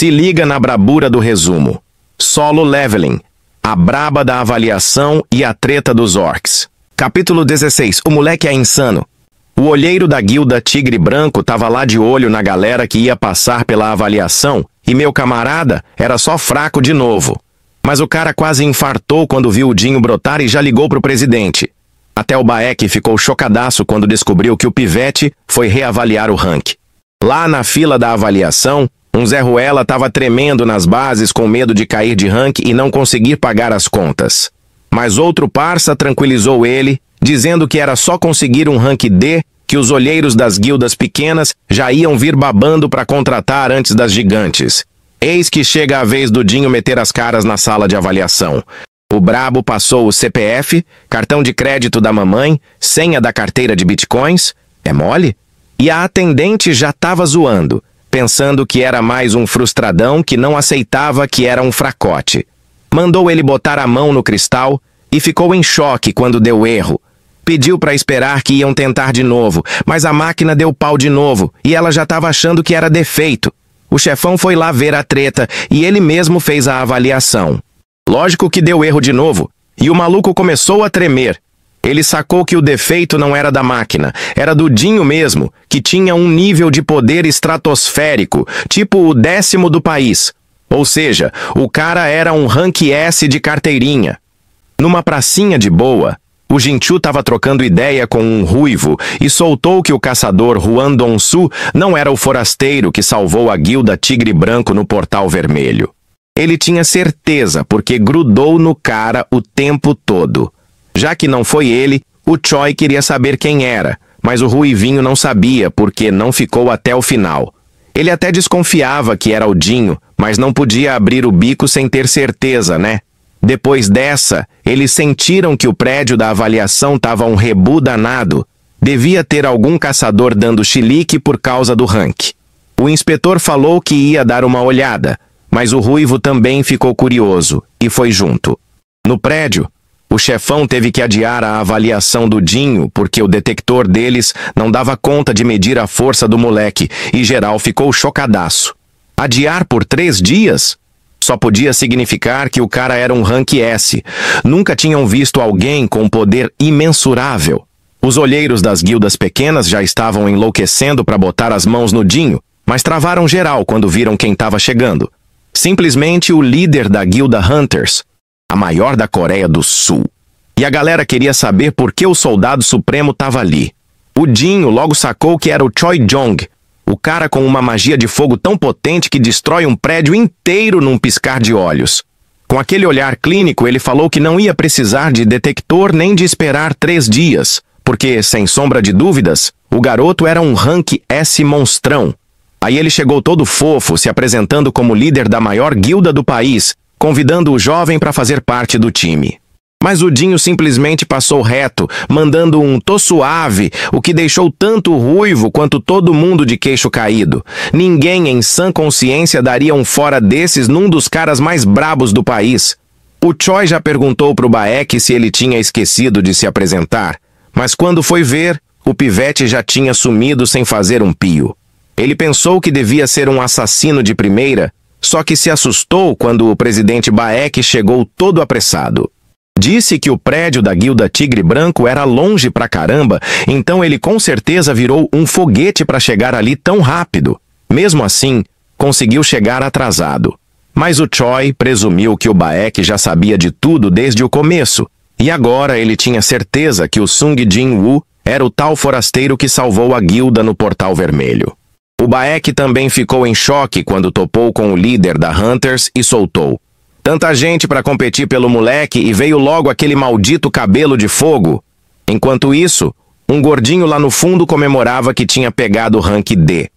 Se liga na brabura do resumo. Solo Leveling, a braba da avaliação e a treta dos orcs. Capítulo 16. O moleque é insano. O olheiro da guilda Tigre Branco tava lá de olho na galera que ia passar pela avaliação e meu camarada era só fraco de novo. Mas o cara quase infartou quando viu o Dinho brotar e já ligou pro presidente. Até o Baek ficou chocadaço quando descobriu que o pivete foi reavaliar o rank. Lá na fila da avaliação, um Zé Ruela tava tremendo nas bases com medo de cair de rank e não conseguir pagar as contas. Mas outro parça tranquilizou ele, dizendo que era só conseguir um rank D, que os olheiros das guildas pequenas já iam vir babando para contratar antes das gigantes. Eis que chega a vez do Dinho meter as caras na sala de avaliação. O brabo passou o CPF, cartão de crédito da mamãe, senha da carteira de bitcoins, é mole? E a atendente já tava zoando, pensando que era mais um frustradão que não aceitava que era um fracote. Mandou ele botar a mão no cristal e ficou em choque quando deu erro. Pediu para esperar que iam tentar de novo, mas a máquina deu pau de novo e ela já estava achando que era defeito. O chefão foi lá ver a treta e ele mesmo fez a avaliação. Lógico que deu erro de novo e o maluco começou a tremer. Ele sacou que o defeito não era da máquina, era do Dinho mesmo, que tinha um nível de poder estratosférico, tipo o 10º do país. Ou seja, o cara era um rank S de carteirinha. Numa pracinha de boa, o Jinchu tava trocando ideia com um ruivo e soltou que o caçador Juan Donsu não era o forasteiro que salvou a guilda Tigre Branco no Portal Vermelho. Ele tinha certeza porque grudou no cara o tempo todo. Já que não foi ele, o Choi queria saber quem era, mas o ruivinho não sabia porque não ficou até o final. Ele até desconfiava que era o Dinho, mas não podia abrir o bico sem ter certeza, né? Depois dessa, eles sentiram que o prédio da avaliação tava um rebu danado. Devia ter algum caçador dando chilique por causa do rank. O inspetor falou que ia dar uma olhada, mas o ruivo também ficou curioso e foi junto. No prédio, o chefão teve que adiar a avaliação do Dinho porque o detector deles não dava conta de medir a força do moleque e geral ficou chocadaço. Adiar por 3 dias? Só podia significar que o cara era um rank S. Nunca tinham visto alguém com poder imensurável. Os olheiros das guildas pequenas já estavam enlouquecendo para botar as mãos no Dinho, mas travaram geral quando viram quem estava chegando. Simplesmente o líder da guilda Hunters, a maior da Coreia do Sul. E a galera queria saber por que o soldado supremo estava ali. O Dinho logo sacou que era o Choi Jong, o cara com uma magia de fogo tão potente que destrói um prédio inteiro num piscar de olhos. Com aquele olhar clínico, ele falou que não ia precisar de detector nem de esperar 3 dias, porque, sem sombra de dúvidas, o garoto era um rank S monstrão. Aí ele chegou todo fofo, se apresentando como líder da maior guilda do país, convidando o jovem para fazer parte do time. Mas o Dinho simplesmente passou reto, mandando um "tô suave", o que deixou tanto o ruivo quanto todo mundo de queixo caído. Ninguém em sã consciência daria um fora desses num dos caras mais brabos do país. O Choi já perguntou pro Baek se ele tinha esquecido de se apresentar, mas quando foi ver, o pivete já tinha sumido sem fazer um pio. Ele pensou que devia ser um assassino de primeira, só que se assustou quando o presidente Baek chegou todo apressado. Disse que o prédio da guilda Tigre Branco era longe pra caramba, então ele com certeza virou um foguete para chegar ali tão rápido. Mesmo assim, conseguiu chegar atrasado. Mas o Choi presumiu que o Baek já sabia de tudo desde o começo, e agora ele tinha certeza que o Sung Jin-woo era o tal forasteiro que salvou a guilda no Portal Vermelho. O Baek também ficou em choque quando topou com o líder da Hunters e soltou: "Tanta gente para competir pelo moleque e veio logo aquele maldito cabelo de fogo." Enquanto isso, um gordinho lá no fundo comemorava que tinha pegado o rank D.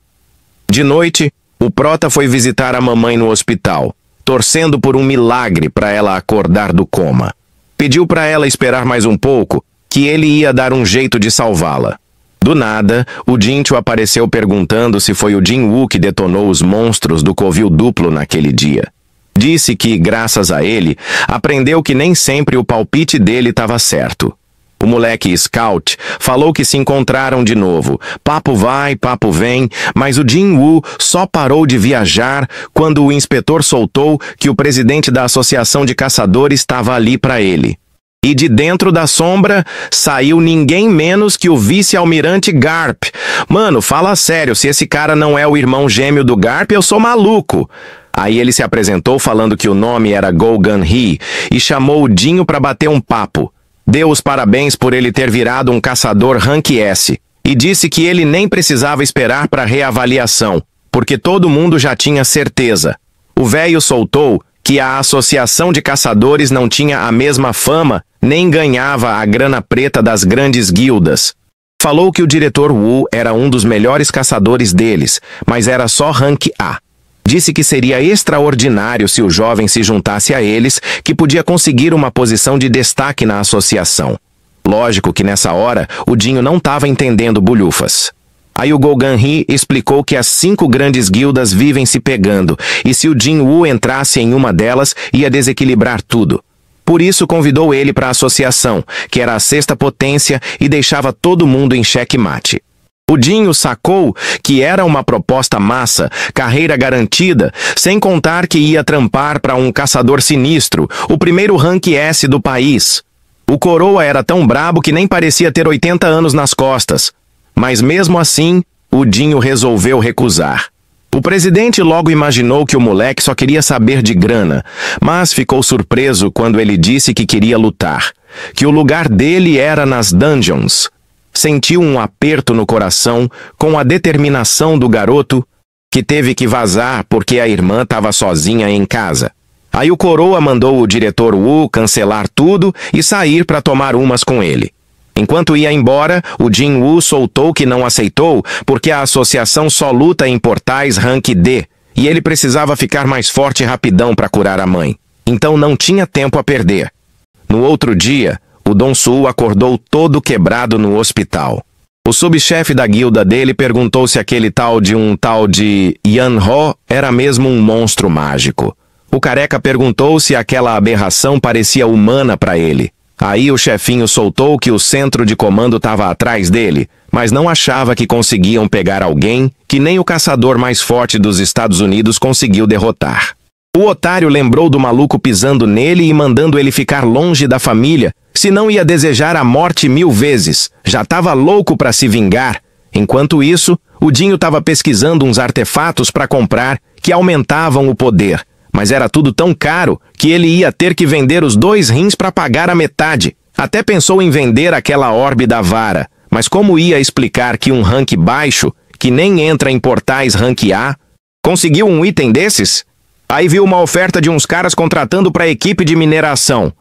De noite, o prota foi visitar a mamãe no hospital, torcendo por um milagre para ela acordar do coma. Pediu para ela esperar mais um pouco, que ele ia dar um jeito de salvá-la. Do nada, o Jinchu apareceu perguntando se foi o Jin-woo que detonou os monstros do covil duplo naquele dia. Disse que, graças a ele, aprendeu que nem sempre o palpite dele estava certo. O moleque Scout falou que se encontraram de novo. Papo vai, papo vem, mas o Jin-Woo só parou de viajar quando o inspetor soltou que o presidente da Associação de Caçadores estava ali para ele. E de dentro da sombra saiu ninguém menos que o vice-almirante Garp. Mano, fala sério, se esse cara não é o irmão gêmeo do Garp, eu sou maluco. Aí ele se apresentou falando que o nome era Go Gun-hee e chamou o Dinho para bater um papo. Deu os parabéns por ele ter virado um caçador Rank S e disse que ele nem precisava esperar para reavaliação, porque todo mundo já tinha certeza. O velho soltou que a Associação de Caçadores não tinha a mesma fama nem ganhava a grana preta das grandes guildas. Falou que o diretor Wu era um dos melhores caçadores deles, mas era só Rank A. Disse que seria extraordinário se o jovem se juntasse a eles, que podia conseguir uma posição de destaque na associação. Lógico que nessa hora, o Dinho não estava entendendo bulhufas. Aí o Go Gun-hee explicou que as 5 grandes guildas vivem se pegando, e se o Jin-Woo entrasse em uma delas, ia desequilibrar tudo. Por isso convidou ele para a associação, que era a 6ª potência e deixava todo mundo em xeque-mate. O Dinho sacou que era uma proposta massa, carreira garantida, sem contar que ia trampar para um caçador sinistro, o primeiro Rank S do país. O coroa era tão brabo que nem parecia ter 80 anos nas costas. Mas mesmo assim, o Dinho resolveu recusar. O presidente logo imaginou que o moleque só queria saber de grana, mas ficou surpreso quando ele disse que queria lutar, que o lugar dele era nas dungeons. Sentiu um aperto no coração com a determinação do garoto, que teve que vazar porque a irmã estava sozinha em casa. Aí o coroa mandou o diretor Wu cancelar tudo e sair para tomar umas com ele. Enquanto ia embora, o Jin-Woo soltou que não aceitou porque a associação só luta em portais Rank D e ele precisava ficar mais forte rapidão para curar a mãe. Então não tinha tempo a perder. No outro dia, o Dong-Su acordou todo quebrado no hospital. O subchefe da guilda dele perguntou se aquele tal de Yan-Ho era mesmo um monstro mágico. O careca perguntou se aquela aberração parecia humana para ele. Aí o chefinho soltou que o centro de comando estava atrás dele, mas não achava que conseguiam pegar alguém que nem o caçador mais forte dos Estados Unidos conseguiu derrotar. O otário lembrou do maluco pisando nele e mandando ele ficar longe da família, senão ia desejar a morte 1000 vezes. Já estava louco para se vingar. Enquanto isso, o Dinho estava pesquisando uns artefatos para comprar que aumentavam o poder. Mas era tudo tão caro que ele ia ter que vender os 2 rins para pagar a metade. Até pensou em vender aquela orbe da vara, mas como ia explicar que um rank baixo, que nem entra em portais rank A, conseguiu um item desses? Aí viu uma oferta de uns caras contratando para a equipe de mineração.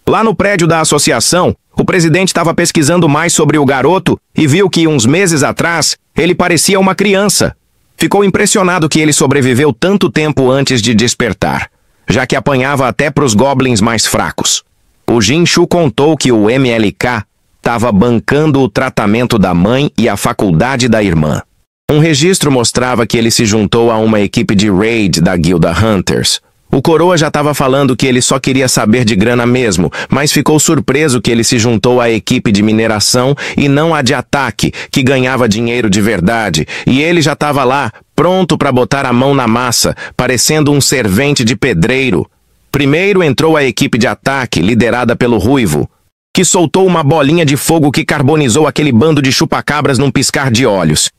Lá no prédio da associação, o presidente estava pesquisando mais sobre o garoto e viu que uns meses atrás ele parecia uma criança. Ficou impressionado que ele sobreviveu tanto tempo antes de despertar, já que apanhava até para os goblins mais fracos. O Jinshu contou que o MLK estava bancando o tratamento da mãe e a faculdade da irmã. Um registro mostrava que ele se juntou a uma equipe de raid da Guilda Hunters. O coroa já estava falando que ele só queria saber de grana mesmo, mas ficou surpreso que ele se juntou à equipe de mineração e não à de ataque, que ganhava dinheiro de verdade, e ele já estava lá, pronto para botar a mão na massa, parecendo um servente de pedreiro. Primeiro entrou a equipe de ataque, liderada pelo Ruivo, que soltou uma bolinha de fogo que carbonizou aquele bando de chupacabras num piscar de olhos.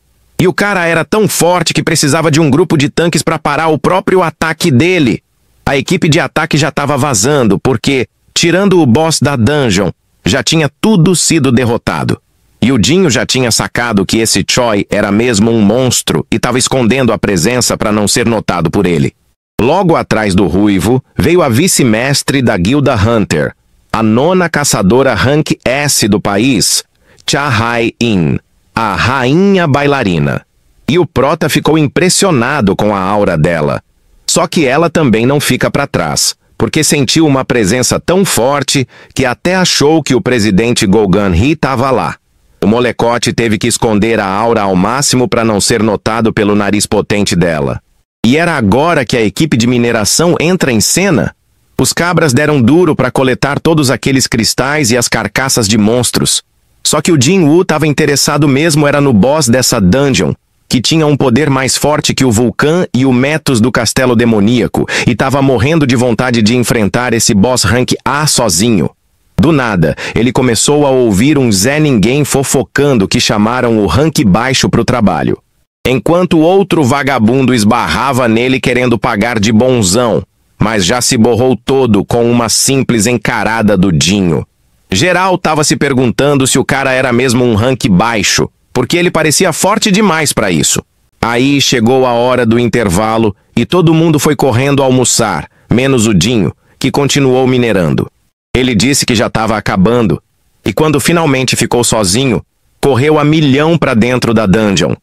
E o cara era tão forte que precisava de um grupo de tanques para parar o próprio ataque dele. A equipe de ataque já estava vazando, porque, tirando o boss da dungeon, já tinha tudo sido derrotado. E o Dinho já tinha sacado que esse Choi era mesmo um monstro e estava escondendo a presença para não ser notado por ele. Logo atrás do Ruivo, veio a vice-mestre da Guilda Hunter, a 9ª caçadora Rank S do país, Cha Hai-in, a rainha bailarina. E o Prota ficou impressionado com a aura dela. Só que ela também não fica para trás, porque sentiu uma presença tão forte que até achou que o presidente Go Gun-hee estava lá. O molecote teve que esconder a aura ao máximo para não ser notado pelo nariz potente dela. E era agora que a equipe de mineração entra em cena? Os cabras deram duro para coletar todos aqueles cristais e as carcaças de monstros. Só que o Jin-Woo estava interessado mesmo era no boss dessa dungeon, que tinha um poder mais forte que o Vulcan e o Metus do Castelo Demoníaco, e estava morrendo de vontade de enfrentar esse boss rank A sozinho. Do nada, ele começou a ouvir um Zé Ninguém fofocando que chamaram o rank baixo para o trabalho. Enquanto outro vagabundo esbarrava nele querendo pagar de bonzão, mas já se borrou todo com uma simples encarada do Dinho. Geral tava se perguntando se o cara era mesmo um rank baixo, porque ele parecia forte demais para isso. Aí chegou a hora do intervalo e todo mundo foi correndo almoçar, menos o Dinho, que continuou minerando. Ele disse que já estava acabando, e quando finalmente ficou sozinho, correu a milhão para dentro da dungeon.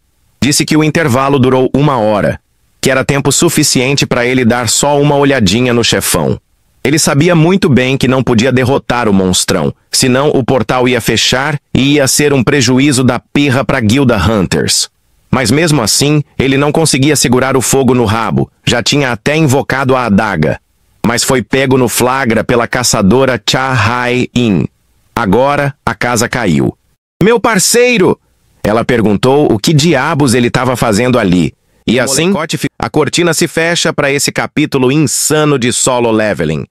Disse que o intervalo durou 1 hora, que era tempo suficiente para ele dar só uma olhadinha no chefão. Ele sabia muito bem que não podia derrotar o monstrão, senão o portal ia fechar e ia ser um prejuízo da pirra para a Guilda Hunters. Mas mesmo assim, ele não conseguia segurar o fogo no rabo, já tinha até invocado a adaga. Mas foi pego no flagra pela caçadora Cha Hai-in. Agora, a casa caiu. "Meu parceiro!" Ela perguntou o que diabos ele estava fazendo ali. E assim, a cortina se fecha para esse capítulo insano de Solo Leveling.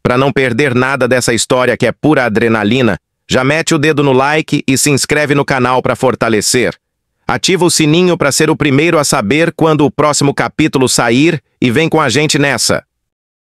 Para não perder nada dessa história que é pura adrenalina, já mete o dedo no like e se inscreve no canal para fortalecer. Ativa o sininho para ser o primeiro a saber quando o próximo capítulo sair e vem com a gente nessa.